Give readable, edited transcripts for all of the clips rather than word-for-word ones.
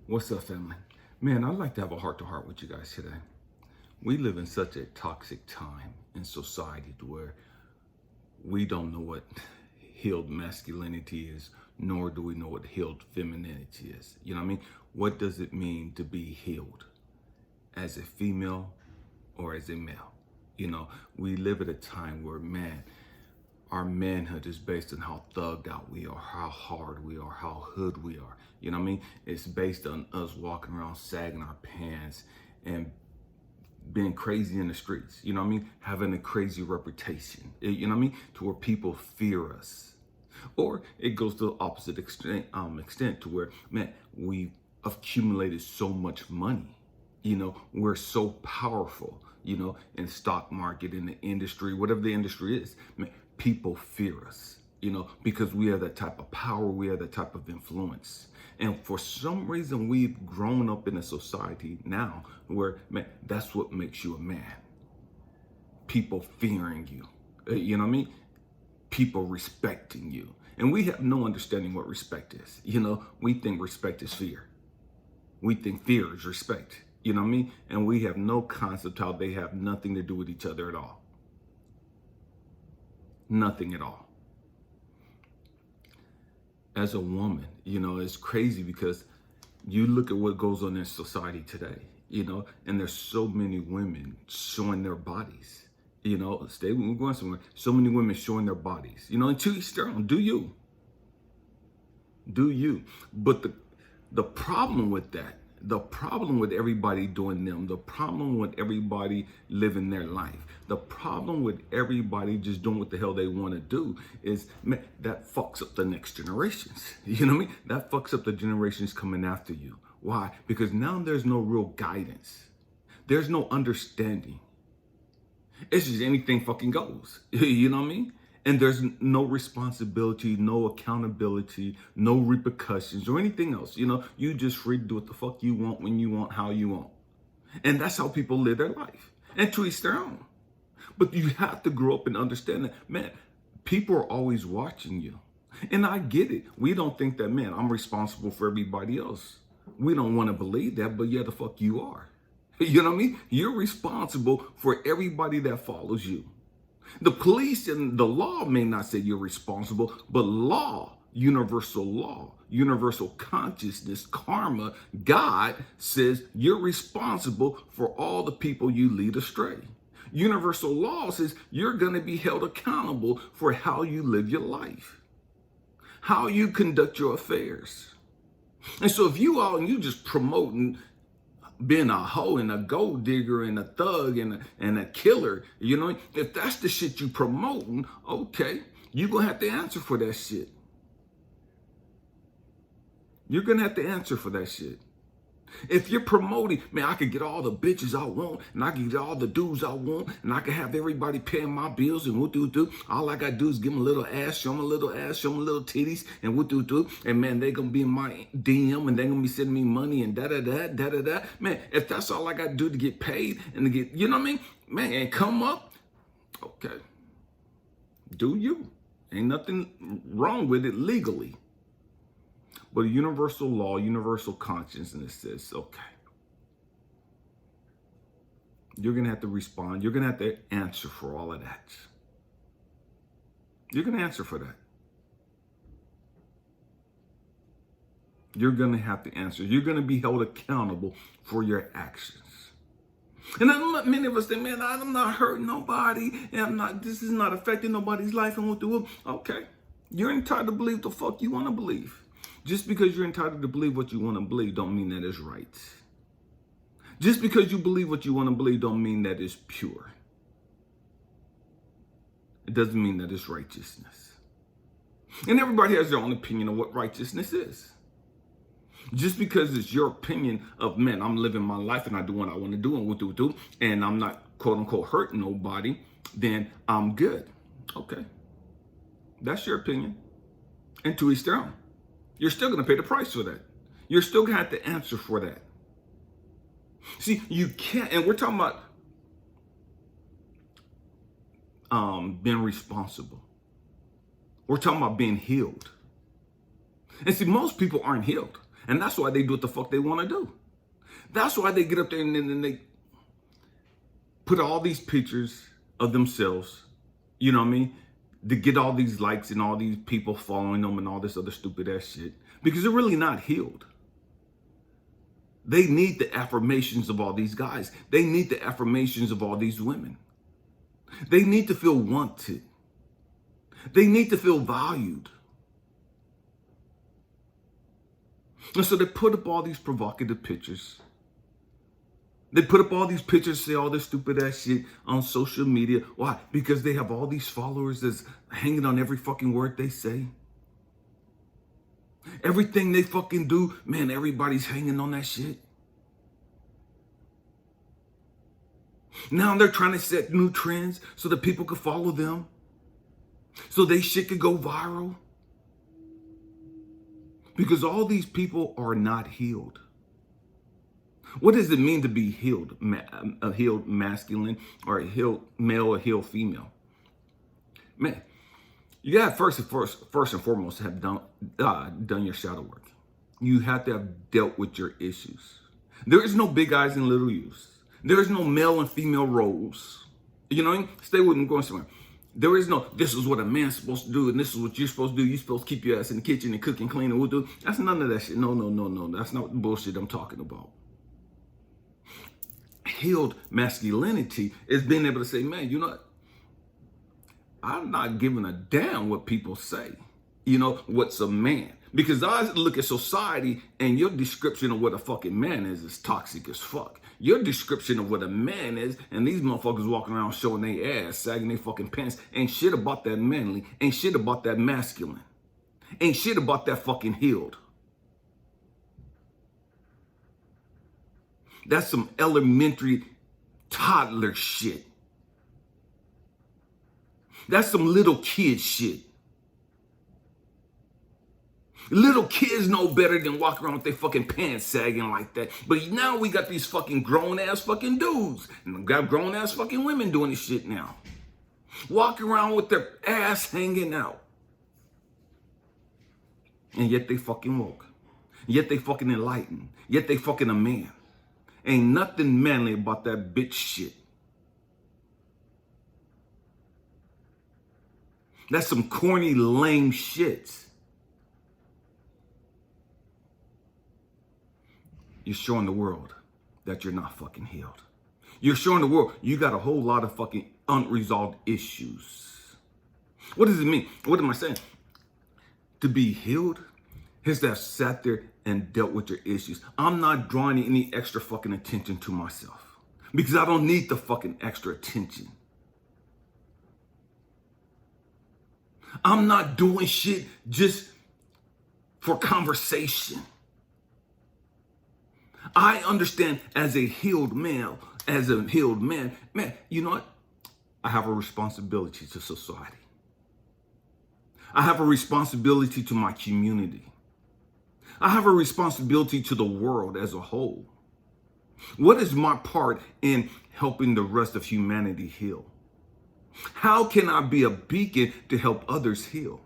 What's up, family? Man, I'd like to have a heart-to-heart with you guys today. We live in such a toxic time in society to where we don't know what healed masculinity is, nor do we know what healed femininity is. You know what I mean? What does it mean to be healed as a female or as a male? You know, we live at a time where, man, our manhood is based on how thugged out we are, how hard we are, how hood we are. You know what I mean? It's based on us walking around sagging our pants and being crazy in the streets. You know what I mean? Having a crazy reputation. You know what I mean? To where people fear us. Or it goes to the opposite extent to where, man, we've accumulated so much money. You know, we're so powerful, you know, in stock market, in the industry, whatever the industry is. Man, people fear us, you know, because we have that type of power, we have that type of influence. And for some reason, we've grown up in a society now where, man, that's what makes you a man. People fearing you, you know what I mean? People respecting you. And we have no understanding what respect is. You know, we think respect is fear. We think fear is respect, you know what I mean? And we have no concept how they have nothing to do with each other at all. Nothing at all. As a woman, you know, it's crazy because you look at what goes on in society today, you know, and there's so many women showing their bodies, you know, we're going somewhere. So many women showing their bodies, you know, and to each their own. Do you. But the problem with that, the problem with everybody doing them, the problem with everybody living their life, the problem with everybody just doing what the hell they want to do is, man, that fucks up the next generations. You know what I mean? That fucks up the generations coming after you. Why? Because now there's no real guidance. There's no understanding. It's just anything fucking goes. You know what I mean? And there's no responsibility, no accountability, no repercussions or anything else. You know, you just free to do what the fuck you want, when you want, how you want. And that's how people live their life. And to each their own. But you have to grow up and understand that, man, people are always watching you. And I get it. We don't think that, man, I'm responsible for everybody else. We don't want to believe that, but yeah, the fuck you are. You know what I mean? You're responsible for everybody that follows you. The police and the law may not say you're responsible, but law, universal consciousness, karma, God says you're responsible for all the people you lead astray. Universal law says you're going to be held accountable for how you live your life, how you conduct your affairs. And so if you all and you just promoting being a hoe and a gold digger and a thug and a killer, you know, if that's the shit you promoting, okay, you're gonna have to answer for that shit. You're gonna have to answer for that shit. If you're promoting, man, I could get all the bitches I want, and I can get all the dudes I want, and I can have everybody paying my bills, and what do. All I gotta do is give them a little ass, show them a little ass, show them a little titties, and what do. And man, they're gonna be in my DM, and they're gonna be sending me money, and da. Man, if that's all I gotta do to get paid and to get, you know what I mean? Man, and come up, okay. Do you? Ain't nothing wrong with it legally. But a universal law, universal consciousness says, okay, you're going to have to respond. You're going to have to answer for all of that. You're going to answer for that. You're going to have to answer. You're going to be held accountable for your actions. And many of us say, man, I'm not hurting nobody. And this is not affecting nobody's life. And what do? Okay. You're entitled to believe the fuck you want to believe. Just because you're entitled to believe what you want to believe don't mean that it's right. Just because you believe what you want to believe don't mean that it's pure. It doesn't mean that it's righteousness. And everybody has their own opinion of what righteousness is. Just because it's your opinion of, man, I'm living my life and I do what I want to do and what do, and I'm not, quote unquote, hurting nobody, then I'm good. Okay. That's your opinion. And to each their own. You're still going to pay the price for that. You're still going to have to answer for that. See, you can't, and we're talking about being responsible. We're talking about being healed. And see, most people aren't healed. And that's why they do what the fuck they want to do. That's why they get up there and then they put all these pictures of themselves, you know what I mean, to get all these likes and all these people following them and all this other stupid ass shit. Because they're really not healed. They need the affirmations of all these guys. They need the affirmations of all these women. They need to feel wanted. They need to feel valued. And so they put up all these provocative pictures. They put up all these pictures, say all this stupid ass shit on social media. Why? Because they have all these followers that's hanging on every fucking word they say. Everything they fucking do, man, everybody's hanging on that shit. Now they're trying to set new trends so that people could follow them. So they shit could go viral. Because all these people are not healed. What does it mean to be healed? A healed masculine or a healed male or healed female? Man, you got first and foremost have done your shadow work. You have to have dealt with your issues. There is no big eyes and little U's. There is no male and female roles. You know what I mean? Stay with me, going somewhere. There is no, this is what a man's supposed to do, and this is what you're supposed to do. You're supposed to keep your ass in the kitchen and cook and clean and we'll do. That's none of that shit. No. That's not the bullshit I'm talking about. Healed masculinity is being able to say, man, you know what? I'm not giving a damn what people say. You know, what's a man? Because I look at society and your description of what a fucking man is toxic as fuck. Your description of what a man is, and these motherfuckers walking around showing their ass, sagging their fucking pants, ain't shit about that manly, ain't shit about that masculine, ain't shit about that fucking healed. That's some elementary toddler shit. That's some little kid shit. Little kids know better than walk around with their fucking pants sagging like that. But now we got these fucking grown-ass fucking dudes. And we got grown-ass fucking women doing this shit now. Walking around with their ass hanging out. And yet they fucking woke. Yet they fucking enlightened. Yet they fucking a man. Ain't nothing manly about that bitch shit. That's some corny, lame shit. You're showing the world that you're not fucking healed. You're showing the world you got a whole lot of fucking unresolved issues. What does it mean? What am I saying? To be healed is to have sat there and dealt with your issues. I'm not drawing any extra fucking attention to myself because I don't need the fucking extra attention. I'm not doing shit just for conversation. I understand as a healed male, as a healed man, you know what? I have a responsibility to society. I have a responsibility to my community. I have a responsibility to the world as a whole. What is my part in helping the rest of humanity heal? How can I be a beacon to help others heal?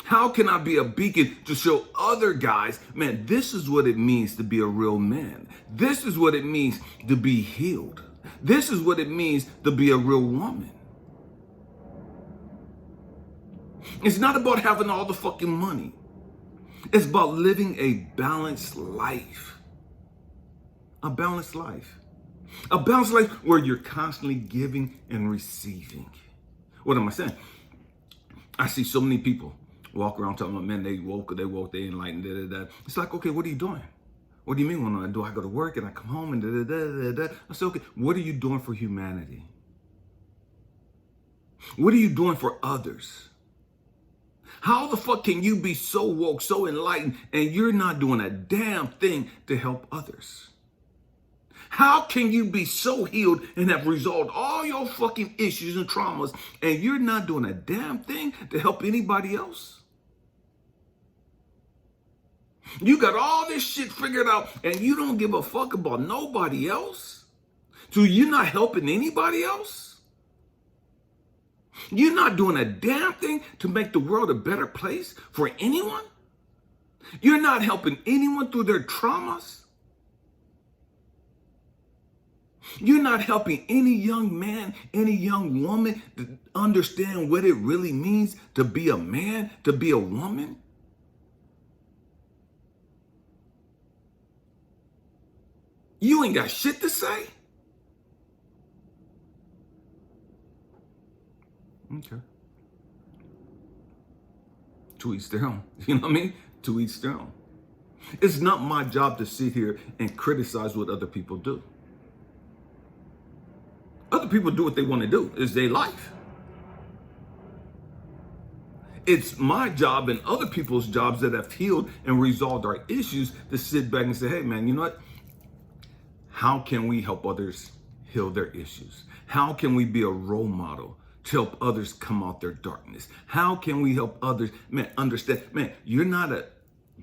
How can I be a beacon to show other guys, man, this is what it means to be a real man. This is what it means to be healed. This is what it means to be a real woman. It's not about having all the fucking money. It's about living a balanced life. A balanced life. A balanced life where you're constantly giving and receiving. What am I saying? I see so many people walk around talking about, man, they woke, they enlightened, da. It's like, okay, what are you doing? What do you mean when I do? I go to work and I come home and da. I say, okay, what are you doing for humanity? What are you doing for others? How the fuck can you be so woke, so enlightened, and you're not doing a damn thing to help others? How can you be so healed and have resolved all your fucking issues and traumas, and you're not doing a damn thing to help anybody else? You got all this shit figured out, and you don't give a fuck about nobody else? So you're not helping anybody else? You're not doing a damn thing to make the world a better place for anyone? You're not helping anyone through their traumas. You're not helping any young man, any young woman to understand what it really means to be a man, to be a woman. You ain't got shit to say. Okay. To each their own. You know what I mean? To each their own. It's not my job to sit here and criticize what other people do. Other people do what they want to do. It's their life. It's my job and other people's jobs that have healed and resolved our issues to sit back and say, hey, man, you know what? How can we help others heal their issues? How can we be a role model to help others come out their darkness? How can we help others, man, understand, man, you're not a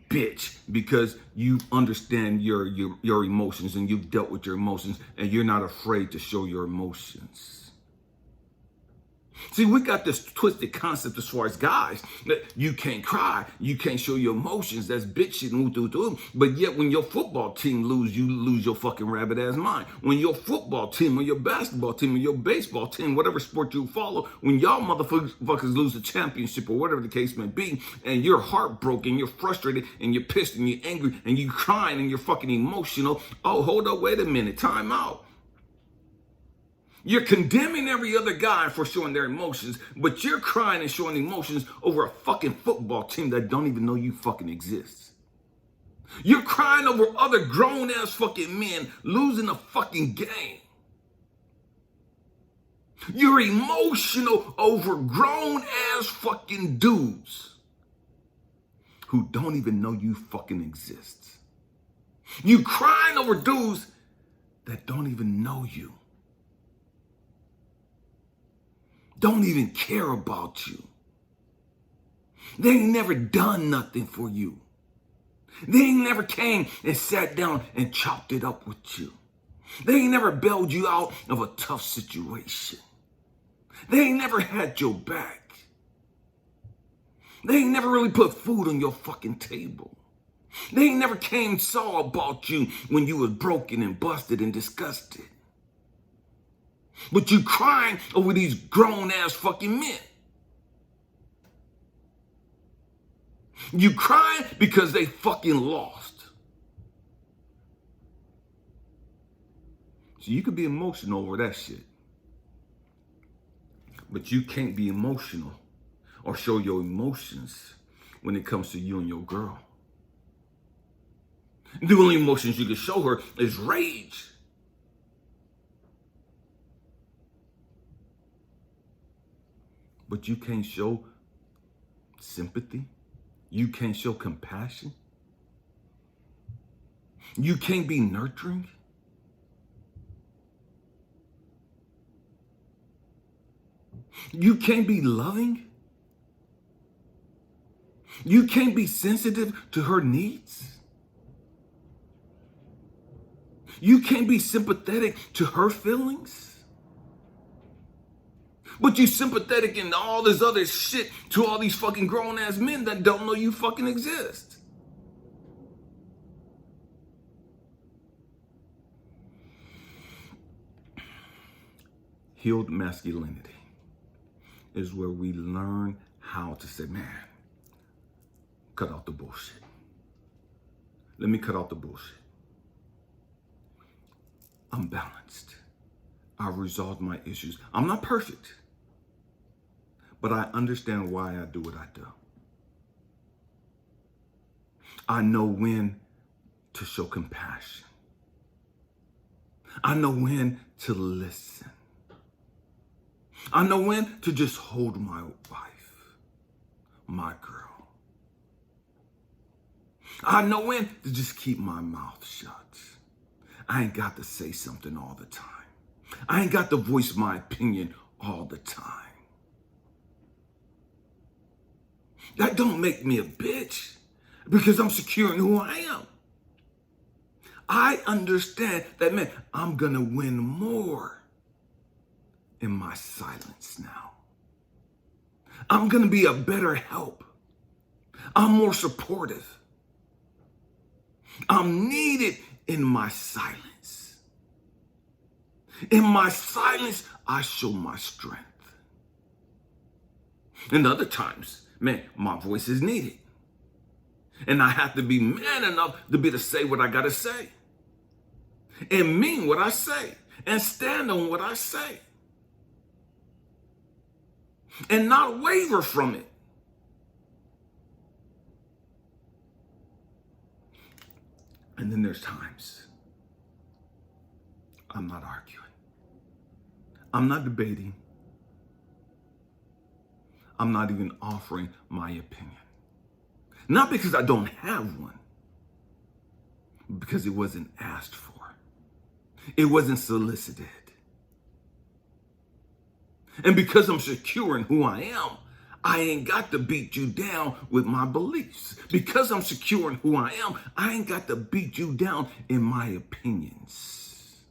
bitch because you understand your emotions and you've dealt with your emotions and you're not afraid to show your emotions. See, we got this twisted concept as far as guys that you can't cry, you can't show your emotions. That's bitch shit. But yet, when your football team lose, you lose your fucking rabbit ass mind. When your football team, or your basketball team, or your baseball team, whatever sport you follow, when y'all motherfuckers lose a championship or whatever the case may be, and you're heartbroken, you're frustrated, and you're pissed, and you're angry, and you're crying, and you're fucking emotional. Oh, hold up, wait a minute, time out. You're condemning every other guy for showing their emotions, but you're crying and showing emotions over a fucking football team that don't even know you fucking exist. You're crying over other grown-ass fucking men losing a fucking game. You're emotional over grown-ass fucking dudes who don't even know you fucking exist. You crying over dudes that don't even know you. Don't even care about you. They ain't never done nothing for you. They ain't never came and sat down and chopped it up with you. They ain't never bailed you out of a tough situation. They ain't never had your back. They ain't never really put food on your fucking table. They ain't never came and saw about you when you was broken and busted and disgusted. But you crying over these grown-ass fucking men. You crying because they fucking lost. So you could be emotional over that shit. But you can't be emotional or show your emotions when it comes to you and your girl. The only emotions you can show her is rage. But you can't show sympathy. You can't show compassion. You can't be nurturing. You can't be loving. You can't be sensitive to her needs. You can't be sympathetic to her feelings. But you sympathetic in all this other shit to all these fucking grown-ass men that don't know you fucking exist. Healed masculinity is where we learn how to say, man, cut out the bullshit. Let me cut out the bullshit. I'm balanced. I've resolved my issues. I'm not perfect, but I understand why I do what I do. I know when to show compassion. I know when to listen. I know when to just hold my wife, my girl. I know when to just keep my mouth shut. I ain't got to say something all the time. I ain't got to voice my opinion all the time. That don't make me a bitch because I'm secure in who I am. I understand that, man, I'm going to win more in my silence now. I'm going to be a better help. I'm more supportive. I'm needed in my silence. In my silence, I show my strength. And other times, man, my voice is needed. And I have to be man enough to be able to say what I got to say. And mean what I say. And stand on what I say. And not waver from it. And then there's times I'm not arguing. I'm not debating. I'm not even offering my opinion. Not because I don't have one, because it wasn't asked for. It wasn't solicited. And because I'm secure in who I am, I ain't got to beat you down with my beliefs. Because I'm secure in who I am, I ain't got to beat you down in my opinions.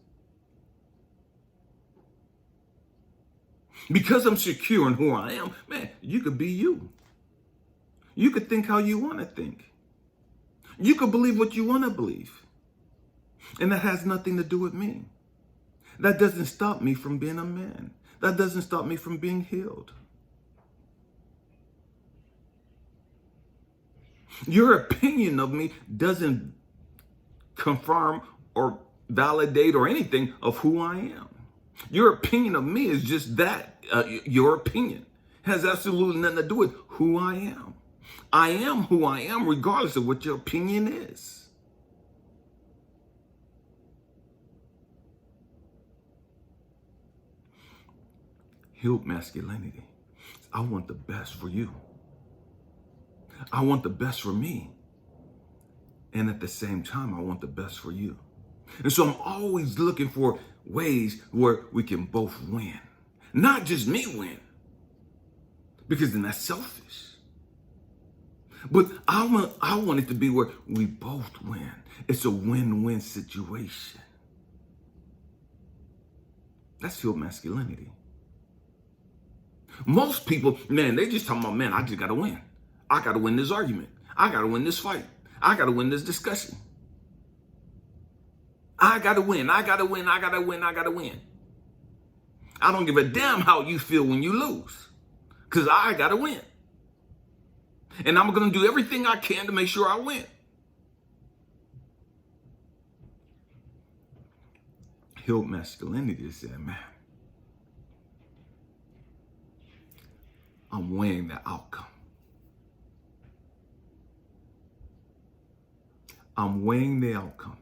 Because I'm secure in who I am, man, you could be you. You could think how you want to think. You could believe what you want to believe. And that has nothing to do with me. That doesn't stop me from being a man. That doesn't stop me from being healed. Your opinion of me doesn't confirm or validate or anything of who I am. Your opinion of me is just that, your opinion. Has absolutely nothing to do with who I am. I am who I am regardless of what your opinion is. Healed masculinity. I want the best for you. I want the best for me. And at the same time, I want the best for you. And so I'm always looking for ways where we can both win. Not just me win. Because then that's selfish. But I want it to be where we both win. It's a win-win situation. That's healed masculinity. Most people, man, they just talking about, man, I just got to win. I got to win this argument. I got to win this fight. I got to win this discussion. I got to win. I got to win. I got to win. I got to win. I don't give a damn how you feel when you lose, because I got to win. And I'm going to do everything I can to make sure I win. Healed masculinity is saying, man, I'm weighing the outcome. I'm weighing the outcome.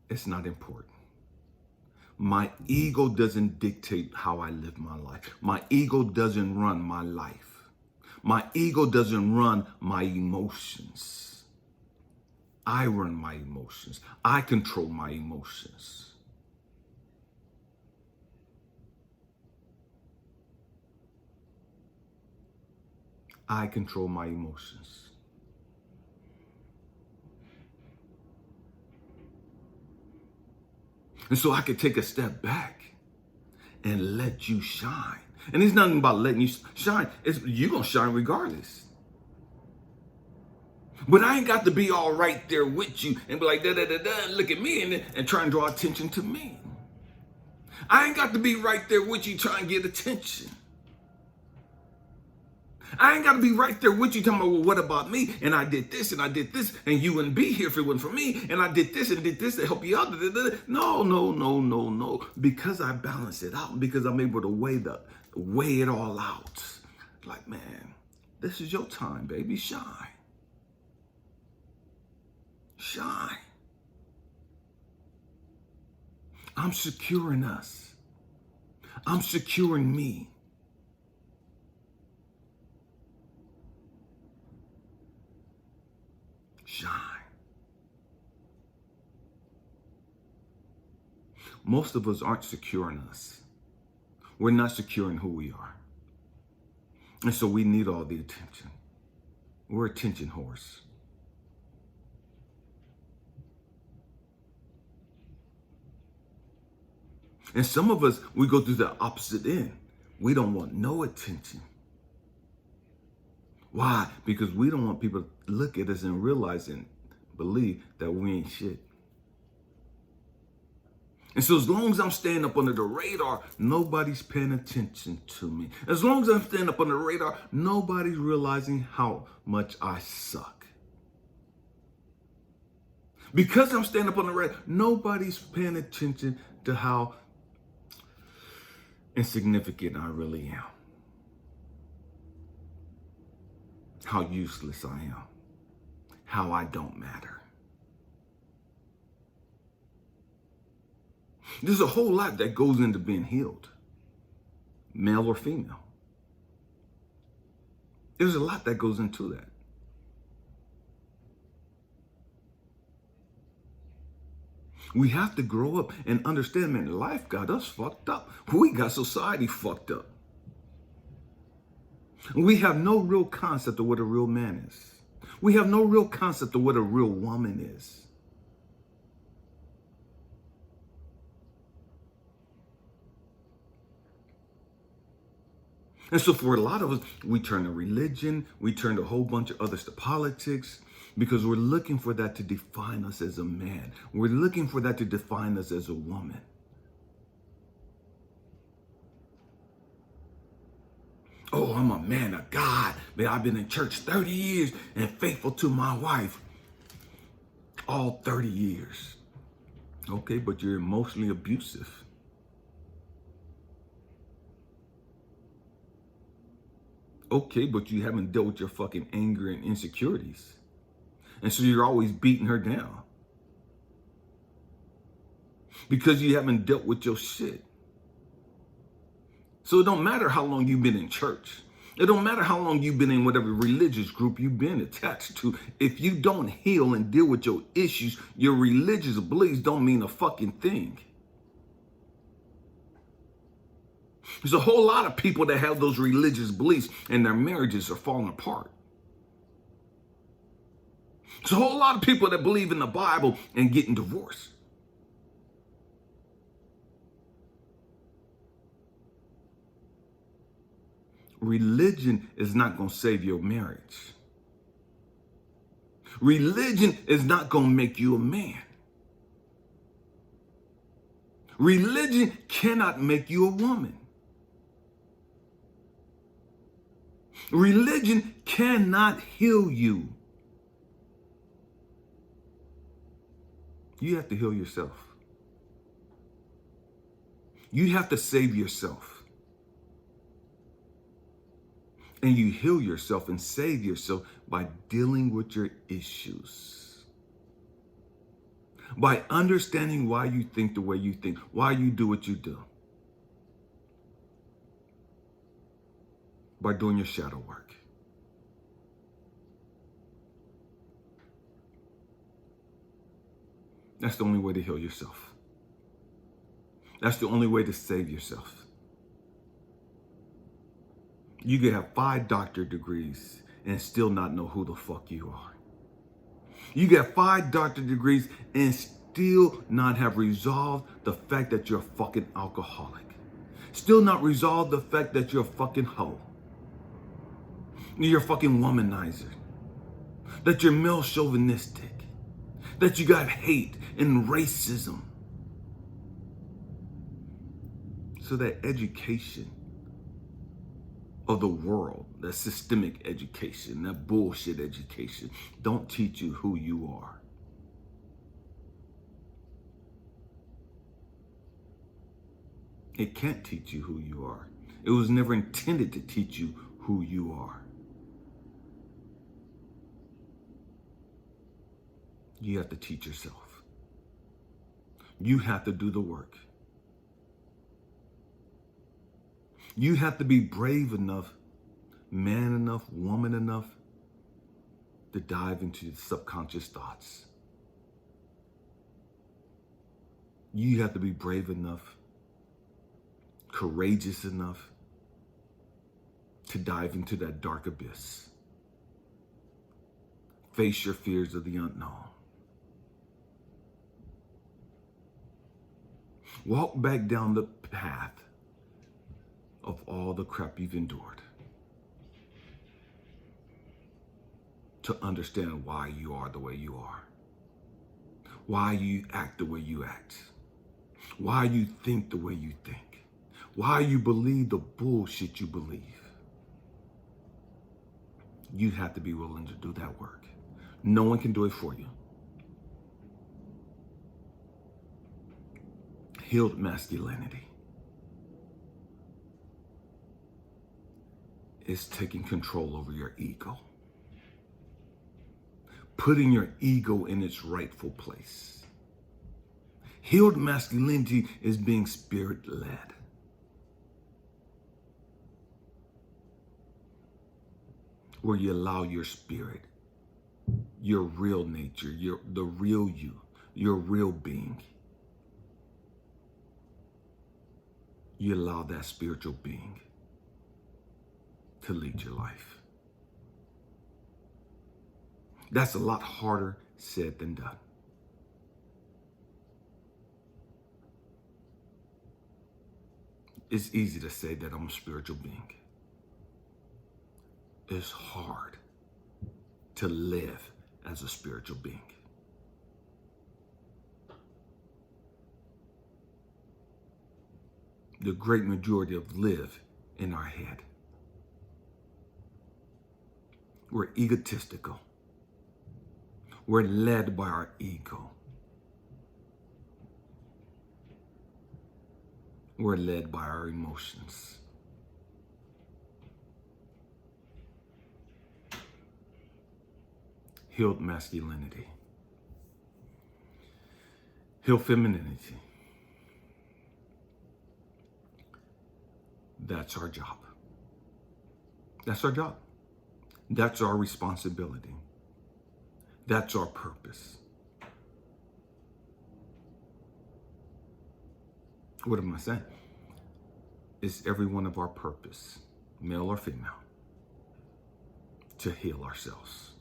It's not important. My ego doesn't dictate how I live my life. My ego doesn't run my life. My ego doesn't run my emotions. I run my emotions. I control my emotions. I control my emotions. And so I could take a step back and let you shine. And it's nothing about letting you shine. You're going to shine regardless. But I ain't got to be all right there with you and be like, look at me and try and draw attention to me. I ain't got to be right there with you trying to get attention. I ain't got to be right there with you talking about, well, what about me? And I did this and I did this, and you wouldn't be here if it wasn't for me. And I did this and did this to help you out. No. Because I balance it out, because I'm able to weigh it all out. Like, man, this is your time, baby. Shine. Shine. I'm securing us. I'm securing me. Shine. Most of us aren't securing us. We're not securing who we are. And so we need all the attention. We're attention whores. And some of us, we go through the opposite end. We don't want no attention. Why? Because we don't want people to look at us and realize and believe that we ain't shit. And so as long as I'm staying up under the radar, nobody's paying attention to me. As long as I'm staying up under the radar, nobody's realizing how much I suck. Because I'm staying up on the radar, nobody's paying attention to how insignificant I really am. How useless I am. How I don't matter. There's a whole lot that goes into being healed, male or female. There's a lot that goes into that. We have to grow up and understand, man, life got us fucked up. We got society fucked up. We have no real concept of what a real man is. We have no real concept of what a real woman is. And so for a lot of us, we turn to religion, we turn to a whole bunch of others to politics, because we're looking for that to define us as a man. We're looking for that to define us as a woman. Oh, I'm a man of God. Man, I've been in church 30 years and faithful to my wife all 30 years. Okay, but you're emotionally abusive. Okay, but you haven't dealt with your fucking anger and insecurities. And so you're always beating her down. Because you haven't dealt with your shit. So it don't matter how long you've been in church. It don't matter how long you've been in whatever religious group you've been attached to. If you don't heal and deal with your issues, your religious beliefs don't mean a fucking thing. There's a whole lot of people that have those religious beliefs and their marriages are falling apart. There's a whole lot of people that believe in the Bible and getting divorced. Religion is not going to save your marriage. Religion is not going to make you a man. Religion cannot make you a woman. Religion cannot heal you. You have to heal yourself. You have to save yourself. And you heal yourself and save yourself by dealing with your issues. By understanding why you think the way you think, why you do what you do. By doing your shadow work. That's the only way to heal yourself. That's the only way to save yourself. You could have 5 doctorate degrees and still not know who the fuck you are. You get 5 doctorate degrees and still not have resolved the fact that you're a fucking alcoholic. Still not resolved the fact that you're a fucking hoe. You're a fucking womanizer. That you're male chauvinistic. That you got hate and racism. So that education of the world, that systemic education, that bullshit education, don't teach you who you are. It can't teach you who you are. It was never intended to teach you who you are. You have to teach yourself. You have to do the work. You have to be brave enough, man enough, woman enough to dive into the subconscious thoughts. You have to be brave enough, courageous enough to dive into that dark abyss. Face your fears of the unknown. Walk back down the path of all the crap you've endured. to understand why you are the way you are, why you act the way you act, why you think the way you think, why you believe the bullshit you believe. You have to be willing to do that work. No one can do it for you. Healed masculinity is taking control over your ego, putting your ego in its rightful place. Healed masculinity is being spirit-led. Where you allow your spirit, your real nature, the real you, your real being. You allow that spiritual being to lead your life. That's a lot harder said than done. It's easy to say that I'm a spiritual being. It's hard to live as a spiritual being. The great majority of live in our head. We're egotistical. We're led by our ego. We're led by our emotions. Healed masculinity. Healed femininity. That's our job. That's our job. That's our responsibility. That's our purpose. What am I saying? It's every one of our purpose, male or female, to heal ourselves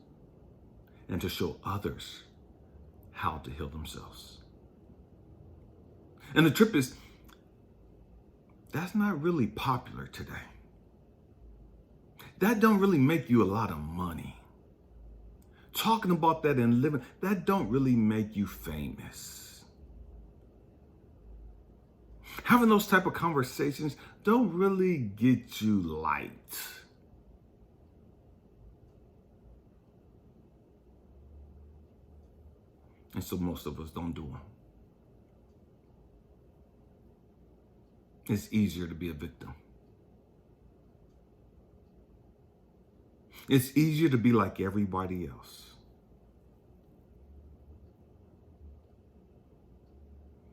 and to show others how to heal themselves. And the trip is, that's not really popular today. That don't really make you a lot of money. Talking about that and living, that don't really make you famous. Having those type of conversations don't really get you liked. And so most of us don't do them. It's easier to be a victim. It's easier to be like everybody else.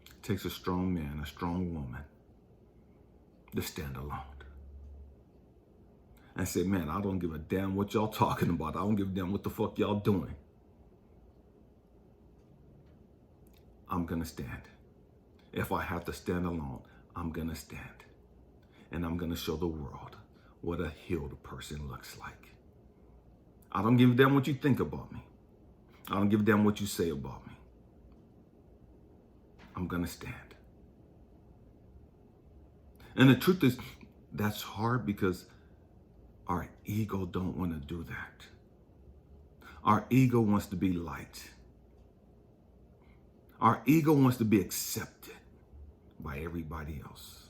It takes a strong man, a strong woman to stand alone and say, man, I don't give a damn what y'all talking about. I don't give a damn what the fuck y'all doing. I'm gonna stand. If I have to stand alone, I'm gonna stand. And I'm gonna show the world what a healed person looks like. I don't give a damn what you think about me. I don't give a damn what you say about me. I'm gonna stand. And the truth is, that's hard because our ego don't want to do that. Our ego wants to be liked. Our ego wants to be accepted by everybody else.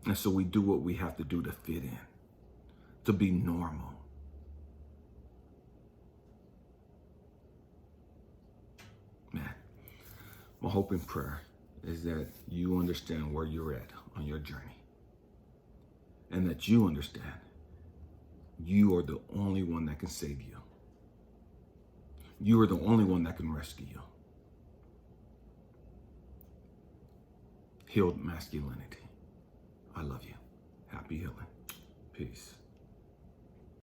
And so we do what we have to do to fit in, to be normal. Man, my hope and prayer is that you understand where you're at on your journey. And that you understand you are the only one that can save you. You are the only one that can rescue you. Healed masculinity. I love you. Happy healing. Peace.